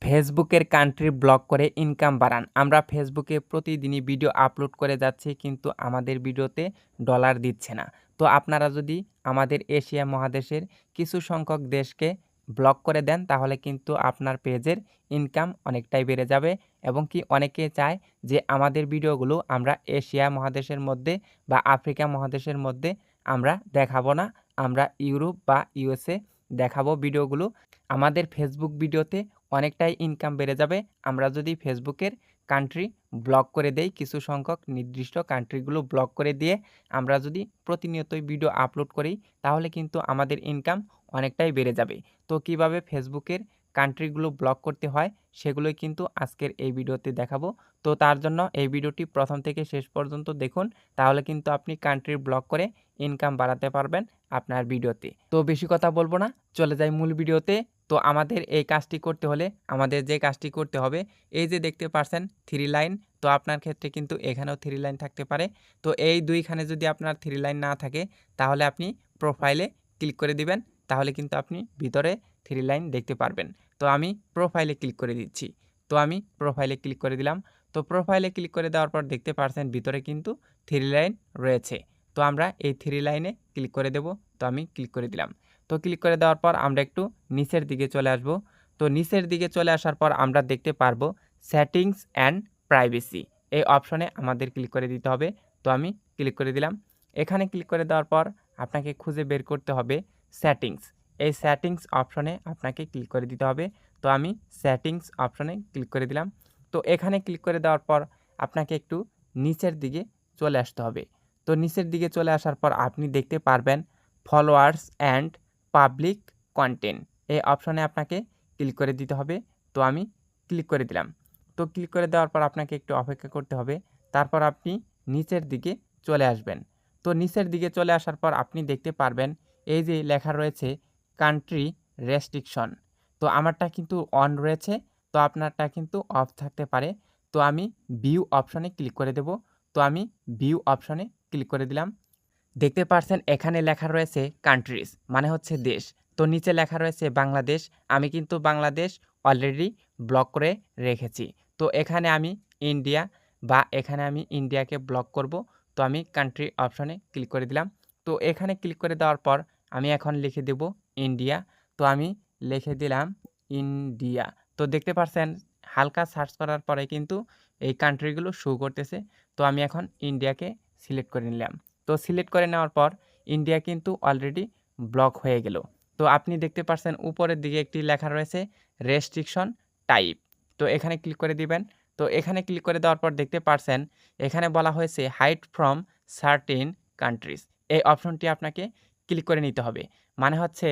ফেসবুকের country block করে income বাড়ান। আমরা ফেসবুকে প্রতিদিনই ভিডিও আপলোড করে যাচ্ছি, কিন্তু আমাদের ভিডিওতে ডলার দিচ্ছে না। তো আপনারা যদি আমাদের এশিয়া মহাদেশের কিছু সংখ্যক দেশকে ব্লক করে দেন, তাহলে কিন্তু আপনার পেজের ইনকাম অনেকটাই বেড়ে যাবে। এবং কি অনেকে চায় যে আমাদের ভিডিওগুলো আমরা এশিয়া মহাদেশের মধ্যে বা আফ্রিকা মহাদেশের মধ্যে আমরা দেখাবো না, আমরা ইউরোপ বা ইউএসএ দেখাবো ভিডিওগুলো। আমাদের ফেসবুক ভিডিওতে অনেকটাই ইনকাম বেড়ে যাবে আমরা যদি ফেসবুকের কান্ট্রি ব্লক করে দেই, কিছু সংখ্যক নির্দিষ্ট কান্ট্রিগুলো ব্লক করে দিয়ে আমরা যদি প্রতিনিয়তই ভিডিও আপলোড করি, তাহলে কিন্তু আমাদের ইনকাম অনেকটাই বেড়ে যাবে। তো কিভাবে ফেসবুকের কান্ট্রিগুলো ব্লক করতে হয় সেগুলোই কিন্তু আজকের এই ভিডিওতে দেখাবো। তো তার জন্য এই ভিডিওটি প্রথম থেকে শেষ পর্যন্ত দেখুন, তাহলে কিন্তু আপনি কান্ট্রি ব্লক করে ইনকাম বাড়াতে পারবেন আপনার ভিডিওতে। তো বেশি কথা বলবো না, চলে যাই মূল ভিডিওতে। তো আমাদের এই কাজটি করতে হলে আমাদের যে কাজটি করতে হবে, এই যে দেখতে পাচ্ছেন 3 লাইন, তো আপনার ক্ষেত্রে কিন্তু এখানেও 3 লাইন থাকতে পারে। তো এই দুইখানে যদি আপনার 3 লাইন না থাকে, তাহলে আপনি প্রোফাইলে ক্লিক করে দিবেন, তাহলে কিন্তু আপনি ভিতরে 3 লাইন দেখতে পারবেন। তো আমি প্রোফাইলে ক্লিক করে দিচ্ছি। তো আমি প্রোফাইলে ক্লিক করে দিলাম। তো প্রোফাইলে ক্লিক করে দেওয়ার পর দেখতে পাচ্ছেন ভিতরে কিন্তু 3 লাইন রয়েছে। তো আমরা এই 3 লাইনে ক্লিক করে দেব। তো আমি ক্লিক করে দিলাম। তো ক্লিক করে দেওয়ার পর আমরা একটু নিচের দিকে চলে আসব। তো নিচের দিকে চলে আসার পর আমরা দেখতে পারবো সেটিংস অ্যান্ড প্রাইভেসি, এই অপশনে আমাদের ক্লিক করে দিতে হবে। তো আমি ক্লিক করে দিলাম। এখানে ক্লিক করে দেওয়ার পর আপনাকে খুঁজে বের করতে হবে সেটিংস। এই সেটিংস অপশনে আপনাকে ক্লিক করে দিতে হবে। তো আমি সেটিংস অপশনে ক্লিক করে দিলাম। তো এখানে ক্লিক করে দেওয়ার পর আপনাকে একটু নিচের দিকে চলে আসতে হবে। তো নিচের দিকে চলে আসার পর আপনি দেখতে পারবেন ফলোয়ার্স অ্যান্ড পাবলিক কন্টেন্ট, এই অপশনে আপনাকে ক্লিক করে দিতে হবে। তো আমি ক্লিক করে দিলাম। তো ক্লিক করে দেওয়ার পর আপনাকে একটু অপেক্ষা করতে হবে। তারপর আপনি নিচের দিকে চলে আসবেন। তো নিচের দিকে চলে আসার পর আপনি দেখতে পারবেন এই যে লেখা রয়েছে কান্ট্রি রেস্ট্রিকশন। তো আমারটা কিন্তু অন রয়েছে, তো আপনারটা কিন্তু অফ থাকতে পারে। তো আমি ভিউ অপশনে ক্লিক করে দেব। তো আমি ভিউ অপশনে ক্লিক করে দিলাম। দেখতে পাচ্ছেন এখানে লেখা রয়েছে কান্ট্রিজ, মানে হচ্ছে দেশ। তো নিচে লেখা রয়েছে বাংলাদেশ। আমি কিন্তু বাংলাদেশ অলরেডি ব্লক করে রেখেছি। তো এখানে আমি ইন্ডিয়া বা এখানে আমি ইন্ডিয়াকে ব্লক করব। তো আমি কান্ট্রি অপশনে ক্লিক করে দিলাম। তো এখানে ক্লিক করে দেওয়ার পর আমি এখন লিখে দেব ইন্ডিয়া। তো আমি লিখে দিলাম ইন্ডিয়া। তো দেখতে পাচ্ছেন হালকা সার্চ করার পরে কিন্তু এই কান্ট্রিগুলো শো করতেছে। তো আমি এখন ইন্ডিয়াকে সিলেক্ট করে নিলাম। তো সিলেক্ট করে নেওয়ার পর ইন্ডিয়া কিন্তু অলরেডি ব্লক হয়ে গেল। তো আপনি দেখতে পাচ্ছেন উপরের দিকে একটি লেখা রয়েছে রেস্ট্রিকশন টাইপ। তো এখানে ক্লিক করে দিবেন। তো এখানে ক্লিক করে দেওয়ার পর দেখতে পাচ্ছেন এখানে বলা হয়েছে হাইড ফ্রম সার্টেন কান্ট্রিজ, এই অপশনটি আপনাকে ক্লিক করে নিতে হবে। মানে হচ্ছে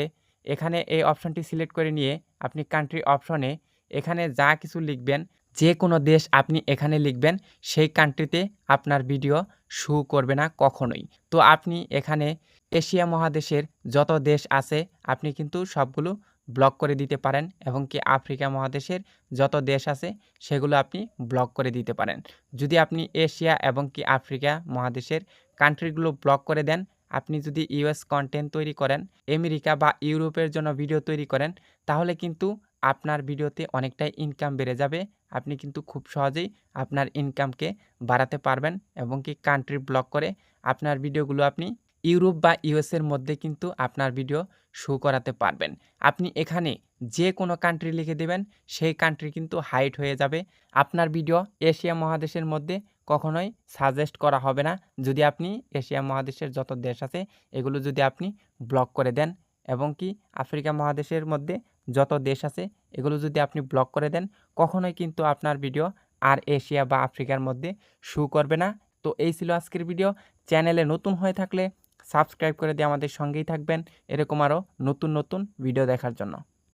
এখানে এই অপশনটি সিলেক্ট করে নিয়ে আপনি কান্ট্রি অপশনে এখানে যা কিছু লিখবেন, যে কোনো দেশ আপনি এখানে লিখবেন, সেই কান্ট্রিতে আপনার ভিডিও শো করবে না কখনোই। তো আপনি এখানে এশিয়া মহাদেশের যত দেশ আছে আপনি কিন্তু সবগুলো ব্লক করে দিতে পারেন, এবং কি আফ্রিকা মহাদেশের যত দেশ আছে সেগুলো আপনি ব্লক করে দিতে পারেন। যদি আপনি এশিয়া এবং কি আফ্রিকা মহাদেশের কান্ট্রিগুলো ব্লক করে দেন, আপনি যদি ইউএস কন্টেন্ট তৈরি করেন, আমেরিকা বা ইউরোপের জন্য ভিডিও তৈরি করেন, তাহলে কিন্তু আপনার ভিডিওতে অনেকটাই ইনকাম বেড়ে যাবে। আপনি কিন্তু খুব সহজেই আপনার ইনকামকে বাড়াতে পারবেন, এবং কি কান্ট্রি ব্লক করে আপনার ভিডিওগুলো আপনি ইউরোপ বা ইউএসের মধ্যে কিন্তু আপনার ভিডিও শো করাতে পারবেন। আপনি এখানে যে কোনো কান্ট্রি লিখে দেবেন, সেই কান্ট্রি কিন্তু হাইড হয়ে যাবে। আপনার ভিডিও এশিয়া মহাদেশের মধ্যে কখনোই সাজেস্ট করা হবে না, যদি আপনি এশিয়া মহাদেশের যত দেশ আছে এগুলো যদি আপনি ব্লক করে দেন, এবং কি আফ্রিকা মহাদেশের মধ্যে যত দেশ আছে এগুলো যদি আপনি ব্লক করে দেন, কখনোই কিন্তু আপনার ভিডিও আর এশিয়া বা আফ্রিকার মধ্যে শো করবে না। তো এই ছিল আজকের ভিডিও। চ্যানেলে নতুন হয়ে থাকলে সাবস্ক্রাইব করে দিয়ে আমাদের সঙ্গেই থাকবেন, এরকম আরও নতুন নতুন ভিডিও দেখার জন্য।